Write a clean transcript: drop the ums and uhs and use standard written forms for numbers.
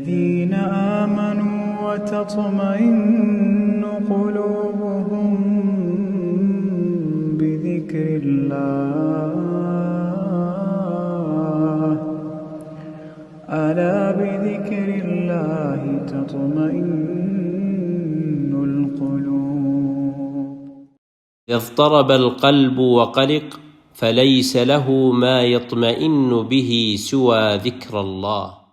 الذين آمنوا وتطمئن قلوبهم بذكر الله ألا بذكر الله تطمئن القلوب. إذا اضطرب القلب وقلق فليس له ما يطمئن به سوى ذكر الله.